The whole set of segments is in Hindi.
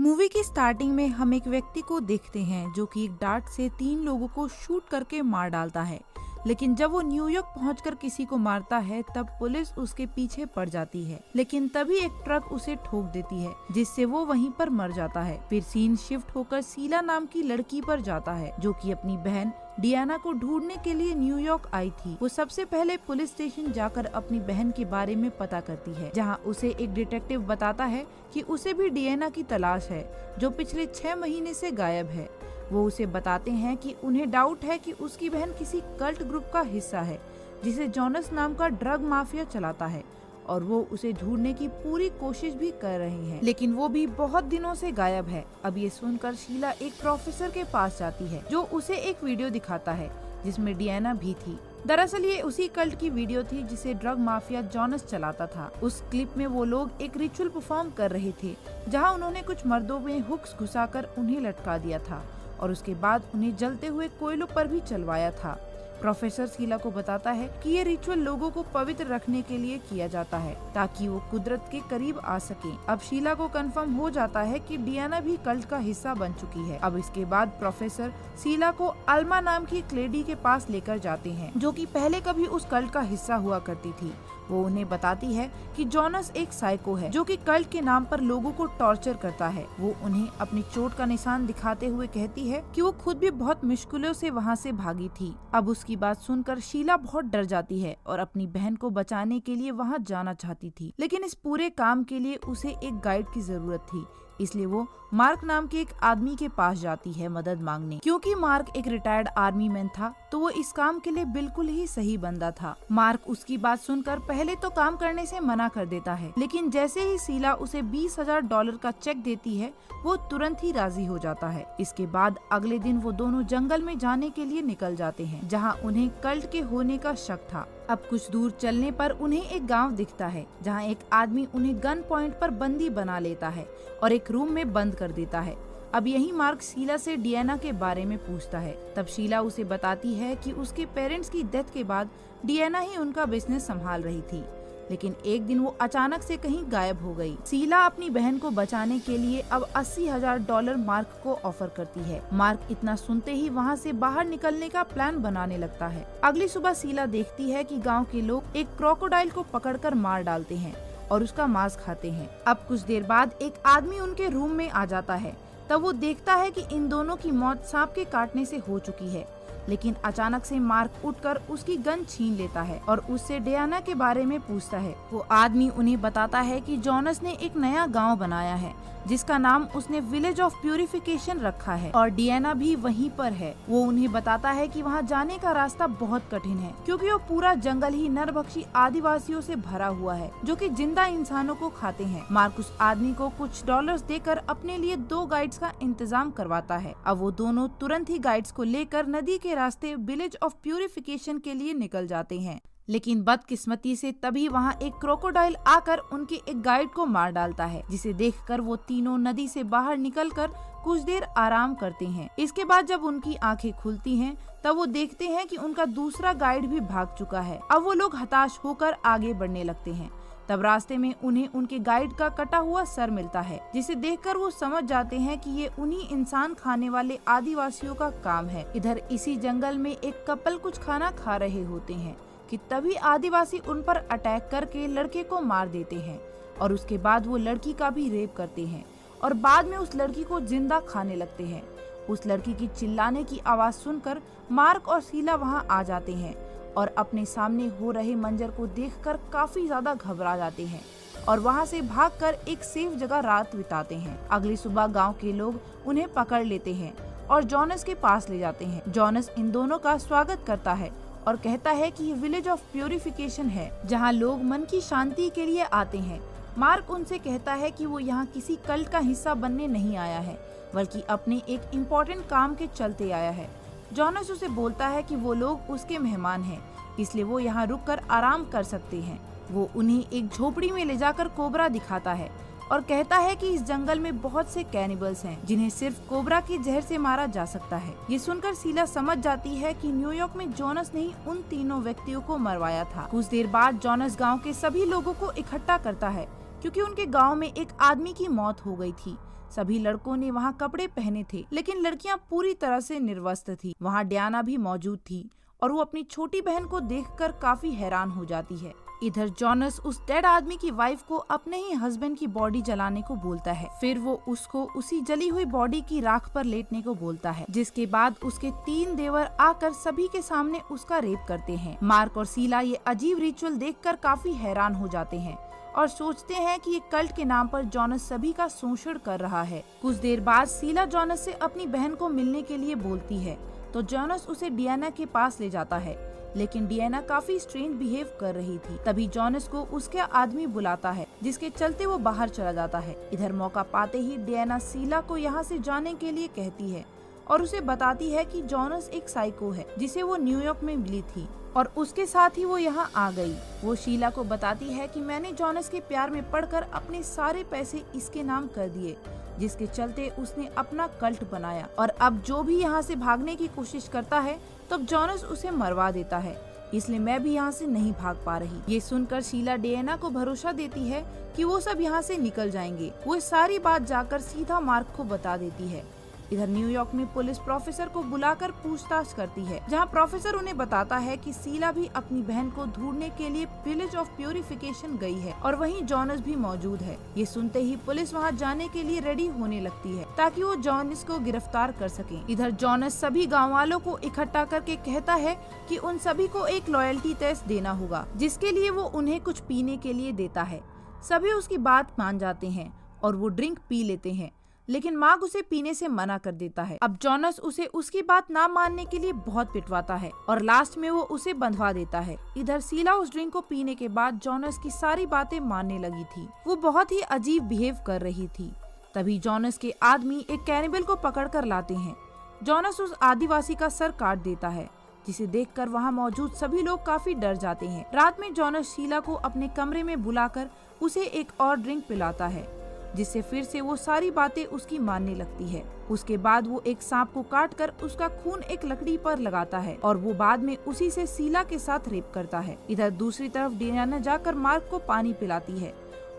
मूवी की स्टार्टिंग में हम एक व्यक्ति को देखते हैं जो कि एक डार्ट से 3 लोगों को शूट करके मार डालता है, लेकिन जब वो न्यूयॉर्क पहुंचकर किसी को मारता है तब पुलिस उसके पीछे पड़ जाती है, लेकिन तभी एक ट्रक उसे ठोक देती है जिससे वो वहीं पर मर जाता है। फिर सीन शिफ्ट होकर शीला नाम की लड़की पर जाता है जो कि अपनी बहन डियाना को ढूंढने के लिए न्यूयॉर्क आई थी। वो सबसे पहले पुलिस स्टेशन जाकर अपनी बहन के बारे में पता करती है, जहां उसे एक डिटेक्टिव बताता है कि उसे भी डियाना की तलाश है जो पिछले 6 महीने से गायब है। वो उसे बताते हैं कि उन्हें डाउट है कि उसकी बहन किसी कल्ट ग्रुप का हिस्सा है जिसे जोनस नाम का ड्रग माफिया चलाता है और वो उसे ढूंढने की पूरी कोशिश भी कर रहे हैं, लेकिन वो भी बहुत दिनों से गायब है। अब ये सुनकर शीला एक प्रोफेसर के पास जाती है जो उसे एक वीडियो दिखाता है जिसमें डियाना भी थी। दरअसल ये उसी कल्ट की वीडियो थी जिसे ड्रग माफिया जोनस चलाता था। उस क्लिप में वो लोग एक रिचुअल परफॉर्म कर रहे थे जहाँ उन्होंने कुछ मर्दों में हुक्स घुसाकर उन्हें लटका दिया था और उसके बाद उन्हें जलते हुए कोयलों पर भी चलवाया था। प्रोफेसर शीला को बताता है कि ये रिचुअल लोगों को पवित्र रखने के लिए किया जाता है ताकि वो कुदरत के करीब आ सके। अब शीला को कंफर्म हो जाता है कि डियाना भी कल्ट का हिस्सा बन चुकी है। अब इसके बाद प्रोफेसर शीला को अल्मा नाम की एक लेडी के पास लेकर जाते हैं जो कि पहले कभी उस कल्ट का हिस्सा हुआ करती थी। वो उन्हें बताती है कि जोनस एक साइको है जो कि कल्ट के नाम पर लोगों को टॉर्चर करता है। वो उन्हें अपनी चोट का निशान दिखाते हुए कहती है कि वो खुद भी बहुत मुश्किलों से वहाँ से भागी थी। अब उसकी बात सुनकर शीला बहुत डर जाती है और अपनी बहन को बचाने के लिए वहाँ जाना चाहती थी, लेकिन इस पूरे काम के लिए उसे एक गाइड की जरूरत थी। इसलिए वो मार्क नाम के एक आदमी के पास जाती है मदद मांगने। क्योंकि मार्क एक रिटायर्ड आर्मी मैन था तो वो इस काम के लिए बिल्कुल ही सही बंदा था। मार्क उसकी बात सुनकर पहले तो काम करने से मना कर देता है, लेकिन जैसे ही शीला उसे $20,000 का चेक देती है वो तुरंत ही राजी हो जाता है। इसके बाद अगले दिन वो दोनों जंगल में जाने के लिए निकल जाते हैं जहाँ उन्हें कल्ट के होने का शक था। अब कुछ दूर चलने पर उन्हें एक गांव दिखता है जहां एक आदमी उन्हें गन पॉइंट पर बंदी बना लेता है और एक रूम में बंद कर देता है। अब यही मार्क शीला से डियाना के बारे में पूछता है। तब शीला उसे बताती है कि उसके पेरेंट्स की डेथ के बाद डियाना ही उनका बिजनेस संभाल रही थी, लेकिन एक दिन वो अचानक से कहीं गायब हो गई। शीला अपनी बहन को बचाने के लिए अब $80,000 मार्क को ऑफर करती है। मार्क इतना सुनते ही वहाँ से बाहर निकलने का प्लान बनाने लगता है। अगली सुबह शीला देखती है कि गांव के लोग एक क्रोकोडाइल को पकड़कर मार डालते हैं और उसका मांस खाते हैं। अब कुछ देर बाद एक आदमी उनके रूम में आ जाता है। तब वो देखता है कि इन दोनों की मौत सांप के काटने से हो चुकी है, लेकिन अचानक से मार्क उठकर उसकी गन छीन लेता है और उससे डियाना के बारे में पूछता है। वो आदमी उन्हें बताता है कि जोनस ने एक नया गांव बनाया है जिसका नाम उसने विलेज ऑफ प्यूरिफिकेशन रखा है और डियाना भी वहीं पर है। वो उन्हें बताता है कि वहाँ जाने का रास्ता बहुत कठिन है क्योंकि वो पूरा जंगल ही नरभक्षी आदिवासियों से भरा हुआ है जो कि जिंदा इंसानों को खाते हैं। मार्क उस आदमी को कुछ डॉलर्स देकर अपने लिए 2 गाइड्स का इंतजाम करवाता है। अब वो दोनों तुरंत ही गाइड्स को लेकर नदी के रास्ते विलेज ऑफ प्यूरिफिकेशन के लिए निकल जाते हैं, लेकिन बदकिस्मती से तभी वहाँ एक क्रोकोडाइल आकर उनके एक गाइड को मार डालता है, जिसे देखकर वो तीनों नदी से बाहर निकलकर कुछ देर आराम करते हैं। इसके बाद जब उनकी आंखें खुलती हैं तब वो देखते हैं कि उनका दूसरा गाइड भी भाग चुका है। अब वो लोग हताश होकर आगे बढ़ने लगते हैं। तब रास्ते में उन्हें उनके गाइड का कटा हुआ सर मिलता है, जिसे देखकर वो समझ जाते हैं कि ये उन्हीं इंसान खाने वाले आदिवासियों का काम है। इधर इसी जंगल में एक कपल कुछ खाना खा रहे होते हैं कि तभी आदिवासी उन पर अटैक करके लड़के को मार देते हैं और उसके बाद वो लड़की का भी रेप करते हैं और बाद में उस लड़की को जिंदा खाने लगते हैं। उस लड़की की चिल्लाने की आवाज सुनकर मार्क और शीला वहां आ जाते हैं और अपने सामने हो रहे मंजर को देखकर काफी ज्यादा घबरा जाते हैं और वहां से भागकर एक सेफ जगह रात बिताते हैं। अगली सुबह गांव के लोग उन्हें पकड़ लेते हैं और जोनस के पास ले जाते हैं। जोनस इन दोनों का स्वागत करता है और कहता है कि ये विलेज ऑफ प्यूरिफिकेशन है जहां लोग मन की शांति के लिए आते हैं। मार्क उनसे कहता है कि वो यहाँ किसी कल्ट का हिस्सा बनने नहीं आया है बल्कि अपने एक इम्पोर्टेंट काम के चलते आया है। जोनस उसे बोलता है कि वो लोग उसके मेहमान हैं, इसलिए वो यहाँ रुककर आराम कर सकते हैं। वो उन्हें एक झोपड़ी में ले जाकर कोबरा दिखाता है और कहता है कि इस जंगल में बहुत से कैनिबल्स हैं जिन्हें सिर्फ कोबरा की जहर से मारा जा सकता है। ये सुनकर शीला समझ जाती है कि न्यूयॉर्क में जोनस ने ही उन तीनों व्यक्तियों को मरवाया था। कुछ देर बाद जोनस गांव के सभी लोगों को इकट्ठा करता है क्योंकि उनके गांव में एक आदमी की मौत हो गई थी। सभी लड़कों ने वहाँ कपड़े पहने थे, लेकिन लड़कियाँ पूरी तरह से निर्वस्त्र थी। वहाँ डियाना भी मौजूद थी और वो अपनी छोटी बहन को देखकर काफी हैरान हो जाती है। इधर जॉनस उस डेड आदमी की वाइफ को अपने ही हस्बैंड की बॉडी जलाने को बोलता है। फिर वो उसको उसी जली हुई बॉडी की राख पर लेटने को बोलता है, जिसके बाद उसके 3 देवर आकर सभी के सामने उसका रेप करते हैं। मार्क और शीला ये अजीब रिचुअल देखकर काफी हैरान हो जाते हैं और सोचते हैं कि ये कल्ट के नाम पर जॉनस सभी का शोषण कर रहा है। कुछ देर बाद शीला जॉनस से अपनी बहन को मिलने के लिए बोलती है, तो जॉनस उसे डियाना के पास ले जाता है, लेकिन डियाना काफी स्ट्रेंज बिहेव कर रही थी। तभी जॉनस को उसके आदमी बुलाता है, जिसके चलते वो बाहर चला जाता है। इधर मौका पाते ही डियाना शीला को यहाँ से जाने के लिए कहती है और उसे बताती है कि जॉनस एक साइको है जिसे वो न्यूयॉर्क में मिली थी और उसके साथ ही वो यहाँ आ गई। वो शीला को बताती है कि मैंने जॉनस के प्यार में पड़कर अपने सारे पैसे इसके नाम कर दिए, जिसके चलते उसने अपना कल्ट बनाया और अब जो भी यहाँ से भागने की कोशिश करता है तब जॉनस उसे मरवा देता है, इसलिए मैं भी यहाँ से नहीं भाग पा रही। ये सुनकर शीला डियाना को भरोसा देती है कि वो सब यहाँ से निकल जाएंगे। वो सारी बात जाकर सीधा मार्क को बता देती है। इधर न्यूयॉर्क में पुलिस प्रोफेसर को बुलाकर पूछताछ करती है, जहां प्रोफेसर उन्हें बताता है कि शीला भी अपनी बहन को ढूंढने के लिए विलेज ऑफ प्यूरिफिकेशन गई है और वहीं जॉनस भी मौजूद है। ये सुनते ही पुलिस वहां जाने के लिए रेडी होने लगती है ताकि वो जॉनस को गिरफ्तार कर सके। इधर जॉनस सभी गाँव वालों को इकट्ठा करके कहता है कि उन सभी को एक लॉयल्टी टेस्ट देना होगा, जिसके लिए वो उन्हें कुछ पीने के लिए देता है। सभी उसकी बात मान जाते हैं और वो ड्रिंक पी लेते हैं, लेकिन मार्क उसे पीने से मना कर देता है। अब जॉनस उसे उसकी बात ना मानने के लिए बहुत पिटवाता है और लास्ट में वो उसे बंधवा देता है। इधर शीला उस ड्रिंक को पीने के बाद जॉनस की सारी बातें मानने लगी थी। वो बहुत ही अजीब बिहेव कर रही थी। तभी जॉनस के आदमी एक कैनिबल को पकड़ कर लाते हैं। जॉनस उस आदिवासी का सर काट देता है, जिसे देखकर वहाँ मौजूद सभी लोग काफी डर जाते हैं। रात में जॉनस शीला को अपने कमरे में बुलाकर उसे एक और ड्रिंक पिलाता है, जिससे फिर से वो सारी बातें उसकी मानने लगती है। उसके बाद वो एक सांप को काटकर उसका खून एक लकड़ी पर लगाता है और वो बाद में उसी से शीला के साथ रेप करता है। इधर दूसरी तरफ डियाना जाकर मार्क को पानी पिलाती है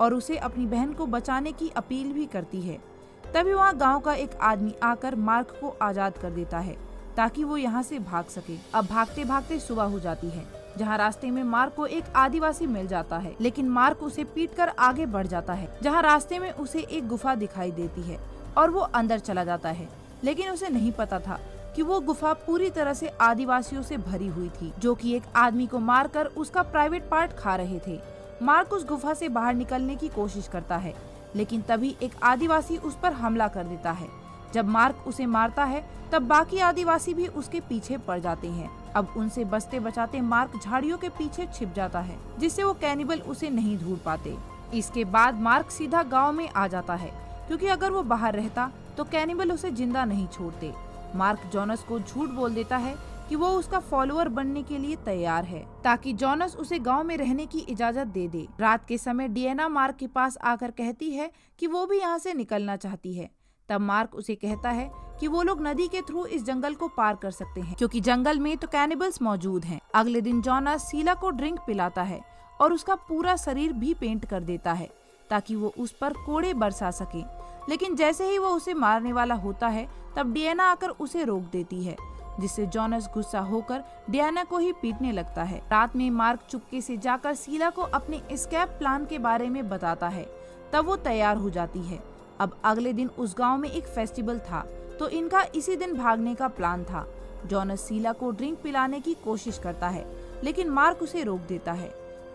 और उसे अपनी बहन को बचाने की अपील भी करती है। तभी वहाँ गाँव का एक आदमी आकर मार्क को आजाद कर देता है ताकि वो यहाँ से भाग सके। अब भागते भागते सुबह हो जाती है, जहाँ रास्ते में मार्क को एक आदिवासी मिल जाता है, लेकिन मार्क उसे पीटकर आगे बढ़ जाता है। जहाँ रास्ते में उसे एक गुफा दिखाई देती है और वो अंदर चला जाता है, लेकिन उसे नहीं पता था कि वो गुफा पूरी तरह से आदिवासियों से भरी हुई थी, जो कि एक आदमी को मारकर उसका प्राइवेट पार्ट खा रहे थे। मार्क उस गुफा से बाहर निकलने की कोशिश करता है, लेकिन तभी एक आदिवासी उस पर हमला कर देता है। जब मार्क उसे मारता है तब बाकी आदिवासी भी उसके पीछे पड़ जाते हैं। अब उनसे बचते बचाते मार्क झाड़ियों के पीछे छिप जाता है, जिससे वो कैनिबल उसे नहीं ढूंढ पाते। इसके बाद मार्क सीधा गांव में आ जाता है, क्योंकि अगर वो बाहर रहता तो कैनिबल उसे जिंदा नहीं छोड़ते। मार्क जॉनस को झूठ बोल देता है कि वो उसका फॉलोअर बनने के लिए तैयार है, ताकि जॉनस उसे गांव में रहने की इजाजत दे दे। रात के समय डियाना मार्क के पास आकर कहती है कि वो भी यहाँ से निकलना चाहती है। तब मार्क उसे कहता है कि वो लोग नदी के थ्रू इस जंगल को पार कर सकते हैं, क्योंकि जंगल में तो कैनिबल्स मौजूद हैं। अगले दिन जॉनस शीला को ड्रिंक पिलाता है और उसका पूरा शरीर भी पेंट कर देता है ताकि वो उस पर कोड़े बरसा सके। लेकिन जैसे ही वो उसे मारने वाला होता है तब डियाना आकर उसे रोक देती है, जिससे जॉनस गुस्सा होकर डियाना को ही पीटने लगता है। रात में मार्क चुपके से जाकर शीला को अपने एस्केप प्लान के बारे में बताता है। तब वो तैयार हो जाती है। अब अगले दिन उस गांव में एक फेस्टिवल था, तो इनका इसी दिन भागने का प्लान था। जॉनस शीला को ड्रिंक पिलाने की कोशिश करता है, लेकिन मार्क उसे रोक देता है।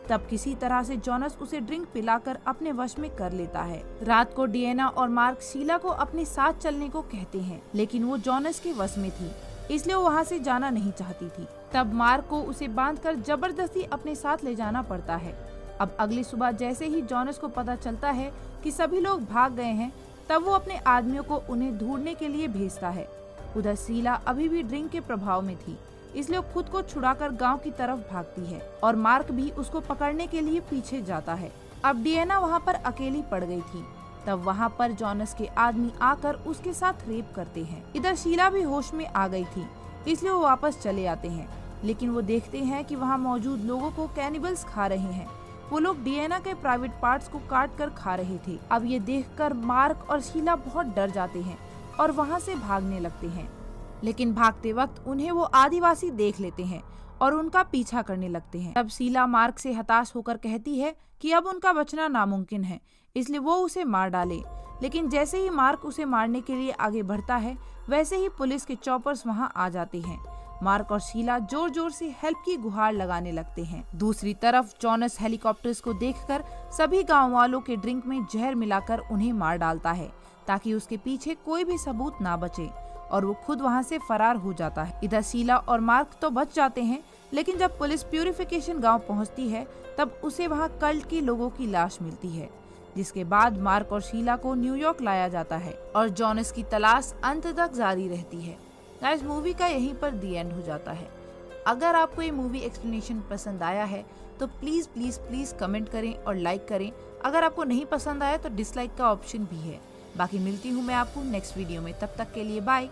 तब किसी तरह से जॉनस उसे ड्रिंक पिलाकर अपने वश में कर लेता है। रात को डियाना और मार्क शीला को अपने साथ चलने को कहते हैं, लेकिन वो जॉनस के वश में थी, इसलिए वो वहाँ से जाना नहीं चाहती थी। तब मार्क को उसे बांधकर जबरदस्ती अपने साथ ले जाना पड़ता है। अब अगली सुबह जैसे ही जॉनस को पता चलता है कि सभी लोग भाग गए हैं, तब वो अपने आदमियों को उन्हें ढूंढने के लिए भेजता है। उधर शीला अभी भी ड्रिंक के प्रभाव में थी, इसलिए वो खुद को छुड़ाकर गांव की तरफ भागती है और मार्क भी उसको पकड़ने के लिए पीछे जाता है। अब डियाना वहाँ पर अकेली पड़ गई थी। तब वहाँ पर जॉनस के आदमी आकर उसके साथ रेप करते हैं। इधर शीला भी होश में आ गई थी, इसलिए वो वापस चले आते हैं, लेकिन वो देखते हैं कि वहाँ मौजूद लोगों को कैनिबल्स खा रहे हैं। वो लोग डियाना के प्राइवेट पार्ट्स को काट कर खा रहे थे। अब ये देखकर मार्क और शीला बहुत डर जाते हैं और वहाँ से भागने लगते हैं, लेकिन भागते वक्त उन्हें वो आदिवासी देख लेते हैं और उनका पीछा करने लगते हैं। तब शीला मार्क से हताश होकर कहती है कि अब उनका बचना नामुमकिन है, इसलिए वो उसे मार डाले। लेकिन जैसे ही मार्क उसे मारने के लिए आगे बढ़ता है, वैसे ही पुलिस के चॉपर्स वहां आ जाते हैं। मार्क और शीला जोर जोर से हेल्प की गुहार लगाने लगते हैं। दूसरी तरफ जॉनस हेलीकॉप्टर्स को देखकर सभी गांव वालों के ड्रिंक में जहर मिलाकर उन्हें मार डालता है, ताकि उसके पीछे कोई भी सबूत ना बचे, और वो खुद वहां से फरार हो जाता है। इधर शीला और मार्क तो बच जाते हैं, लेकिन जब पुलिस प्यूरिफिकेशन गांव पहुंचती है, तब उसे वहां कल्ट के लोगों की लाश मिलती है, जिसके बाद मार्क और शीला को न्यूयॉर्क लाया जाता है और जॉनस की तलाश अंत तक जारी रहती है। गाइस, मूवी का यहीं पर दी एंड हो जाता है। अगर आपको ये मूवी एक्सप्लेनेशन पसंद आया है तो प्लीज प्लीज प्लीज कमेंट करें और लाइक करें। अगर आपको नहीं पसंद आया तो डिसलाइक का ऑप्शन भी है। बाकी मिलती हूँ मैं आपको नेक्स्ट वीडियो में, तब तक के लिए बाय।